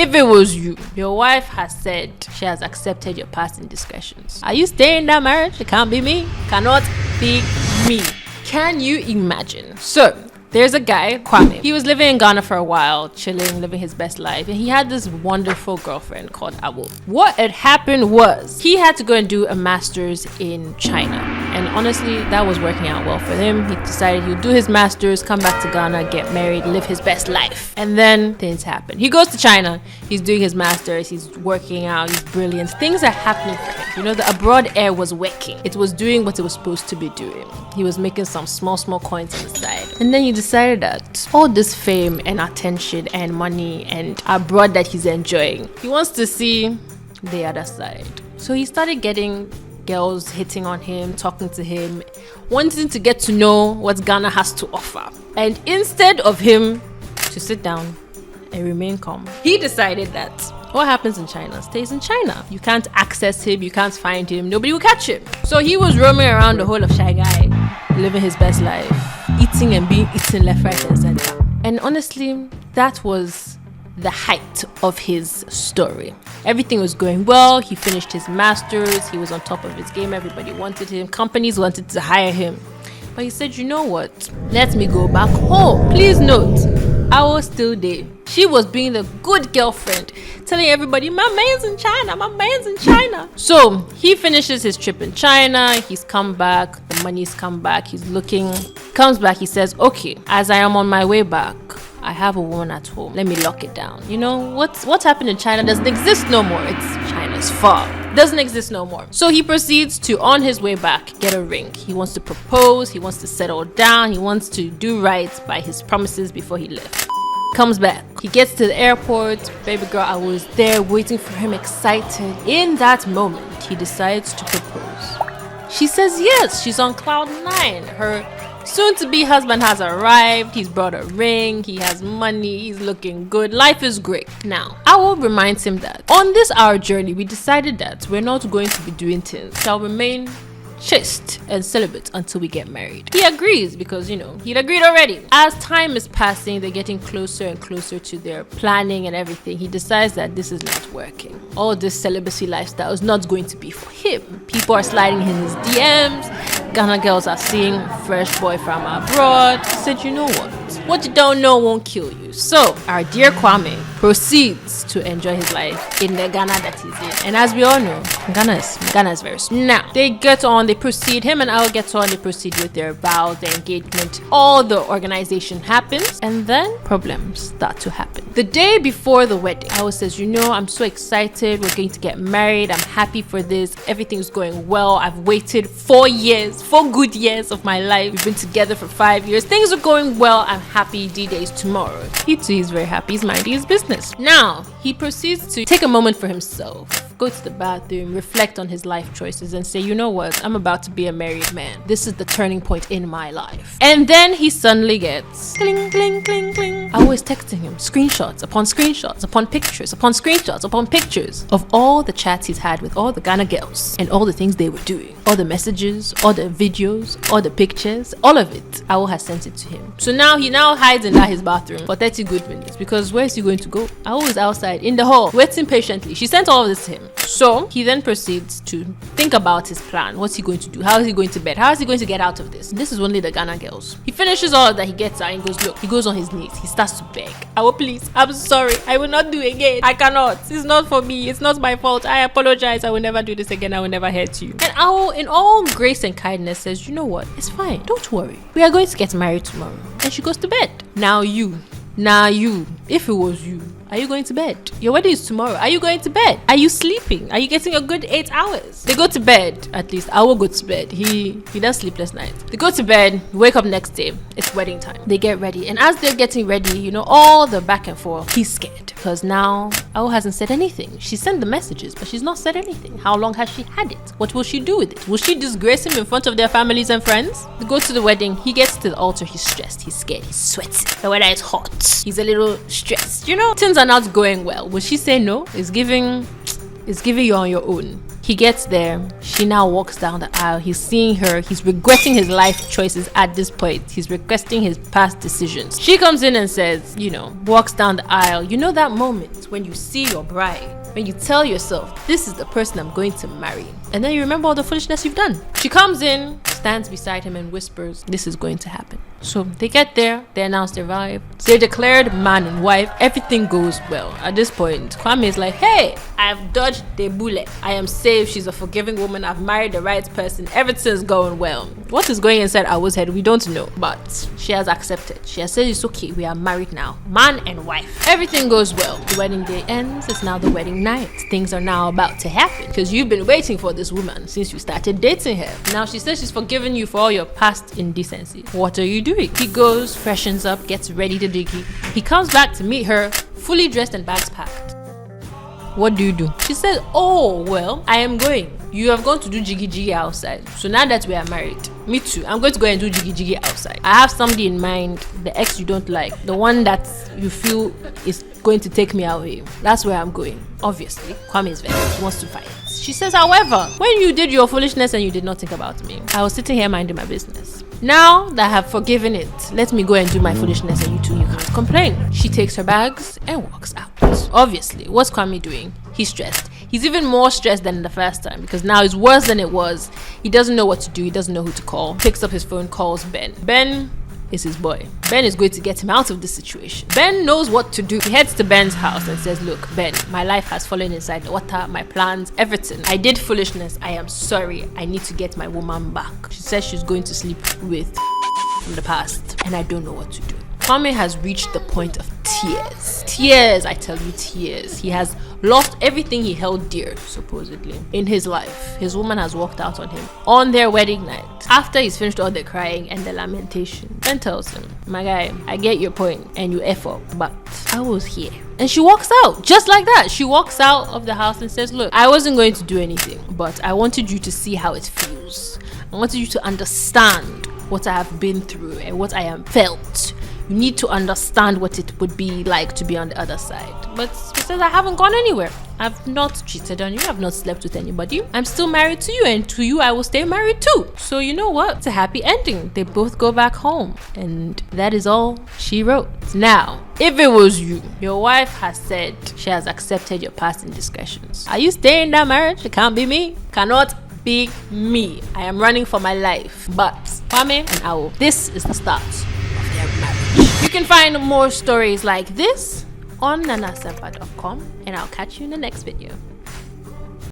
If it was you, your wife has said she has accepted your past indiscretions. Are you staying in that marriage? It can't be me. Cannot be me. Can you imagine? So, there's a guy, Kwame. He was living in Ghana for a while, chilling, living his best life. And he had this wonderful girlfriend called Awo. What had happened was he had to go and do a master's in China. And honestly, that was working out well for him. He decided he'd do his master's, come back to Ghana, get married, live his best life. And then things happen. He goes to China. He's doing his master's. He's working out. He's brilliant. Things are happening for him. You know, the abroad air was working. It was doing what it was supposed to be doing. He was making some small coins on the side. And then he decided that all this fame and attention and money and abroad that he's enjoying, he wants to see the other side. So he started getting girls hitting on him, talking to him, wanting to get to know what Ghana has to offer. And instead of him to sit down and remain calm, he decided that what happens in China stays in China. You can't access him, you can't find him, nobody will catch him. So he was roaming around the whole of Shanghai, living his best life, eating and being eaten left, right, and center. And honestly, that was the height of his story. Everything was going well. He finished his master's. He was on top of his game. Everybody wanted him. Companies wanted to hire him. But he said, you know what? Let me go back home. Please note, I was still there. She was being the good girlfriend, telling everybody, my man's in China, my man's in China. So he finishes his trip in China. He's come back. The money's come back. He's looking. Comes back. He says, okay, as I am on my way back, I have a woman at home. Let me lock it down. You know, what's happened in China doesn't exist no more. It's China's fault. Doesn't exist no more. So he proceeds to, on his way back, get a ring. He wants to propose. He wants to settle down. He wants to do right by his promises before he left. Comes back. He gets to the airport. Baby girl, I was there waiting for him, excited. In that moment, he decides to propose. She says yes. She's on cloud 9. Her soon-to-be husband has arrived. He's brought a ring. He has money. He's looking good. Life is great. Now, Awo reminds him that on this our journey, we decided that we're not going to be doing things. Shall remain chaste and celibate until we get married. He agrees because, you know, he'd agreed already. As time is passing, they're getting closer and closer to their planning and everything. He decides that this is not working. All this celibacy lifestyle is not going to be for him. People are sliding in his DMs. Ghana girls are seeing fresh boy from abroad. He said, you know what you don't know won't kill you. So our dear Kwame proceeds to enjoy his life in the Ghana that he's in. And as we all know, Ghana is very small. Now they get on, they proceed, him and I will get on, they proceed with their vows, their engagement. All the organization happens, and then problems start to happen. The day before the wedding, I says, you know, I'm so excited, we're going to get married, I'm happy for this, everything's going well. I've waited 4 good years of my life. We've been together for 5 years. Things are going well. I'm happy. D-Day is tomorrow. He too is very happy. He's minding his business. Now, he proceeds to take a moment for himself, go to the bathroom, reflect on his life choices and say, you know what? I'm about to be a married man. This is the turning point in my life. And then he suddenly gets cling, cling, cling, cling. I was texting him screenshots upon screenshots upon pictures upon screenshots upon pictures of all the chats he's had with all the Ghana girls and all the things they were doing. All the messages, all the videos, all the pictures, all of it. Awo has sent it to him. So now he hides in his bathroom for 30 good minutes because where is he going to go? Awo is outside in the hall waiting patiently. She sent all of this to him. So he then proceeds to think about his plan. What's he going to do? How is he going to bed? How is he going to get out of this? This is only the Ghana girls. He finishes all of that. He gets out and goes, look, he goes on his knees. He starts to beg. Awo, please, I'm sorry. I will not do again. I cannot. It's not for me. It's not my fault. I apologize. I will never do this again. I will never hurt you. And Awo, in all grace and kindness, says, you know what? It's fine. Don't worry. We are going to get married tomorrow. And she goes to bed. Now you, if it was you, are you going to bed? Your wedding is tomorrow. Are you going to bed? Are you sleeping? Are you getting a good 8 hours? They go to bed. At least I will go to bed. He does sleepless nights. They go to bed, wake up next day. It's wedding time. They get ready. And as they're getting ready, you know, all the back and forth, he's scared. Because now Awo hasn't said anything. She sent the messages, but she's not said anything. How long has she had it? What will she do with it? Will she disgrace him in front of their families and friends? They go to the wedding. He gets to the altar. He's stressed. He's scared. He's sweating. The weather is hot. He's a little stressed. You know, things are not going well. Will she say no? It's giving you on your own. He gets there. She now walks down the aisle. He's seeing her. He's regretting his life choices at this point. He's regretting his past decisions. She comes in and says, walks down the aisle. You know that moment when you see your bride, when you tell yourself, this is the person I'm going to marry, and then you remember all the foolishness you've done. She comes in, stands beside him and whispers, this is going to happen. So they get there, they announce their vibe. They're declared man and wife. Everything goes well. At this point, Kwame is like, hey, I've dodged the bullet. I am safe. She's a forgiving woman. I've married the right person. Everything's going well. What is going inside our head, we don't know. But she has accepted. She has said it's okay. We are married now. Man and wife. Everything goes well. The wedding day ends. It's now the wedding night. Things are now about to happen because you've been waiting for this woman since you started dating her. Now she says she's forgiven you for all your past indecency. What are you doing? He goes, freshens up, gets ready to diggy. He comes back to meet her, fully dressed and bags packed. What do you do? She says, oh, well, I am going. You have gone to do jiggy jiggy outside. So now that we are married, me too, I'm going to go and do jiggy jiggy outside. I have somebody in mind, the ex you don't like, the one that you feel is going to take me away. That's where I'm going. Obviously, Kwame is vexed. He wants to fight. She says, however, when you did your foolishness and you did not think about me, I was sitting here minding my business. Now that I have forgiven it, let me go and do my foolishness and you two, you can't complain. She takes her bags and walks out. Obviously, what's Kwame doing? He's stressed. He's even more stressed than the first time because now it's worse than it was. He doesn't know what to do. He doesn't know who to call. Picks up his phone, calls Ben. Ben is his boy. Ben is going to get him out of this situation. Ben knows what to do. He heads to Ben's house and says, look, Ben, my life has fallen inside the water, my plans, everything. I did foolishness. I am sorry. I need to get my woman back. She says she's going to sleep with from the past and I don't know what to do. Kwame has reached the point of tears. Tears, I tell you, tears. He has lost everything he held dear, supposedly, in his life. His woman has walked out on him on their wedding night. After he's finished all the crying and the lamentation, Ben tells him, my guy, I get your point and you F up, but I was here. And she walks out, just like that. She walks out of the house and says, look, I wasn't going to do anything, but I wanted you to see how it feels. I wanted you to understand what I have been through and what I have felt. You need to understand what it would be like to be on the other side. But he says, I haven't gone anywhere. I've not cheated on you. I've not slept with anybody. I'm still married to you, and to you, I will stay married too. So you know what? It's a happy ending. They both go back home. And that is all she wrote. Now, if it was you, your wife has said she has accepted your past indiscretions. Are you staying in that marriage? It can't be me. Cannot be me. I am running for my life. But Kwame and Awo, this is the start of their marriage. You can find more stories like this on nanasempa.com, and I'll catch you in the next video.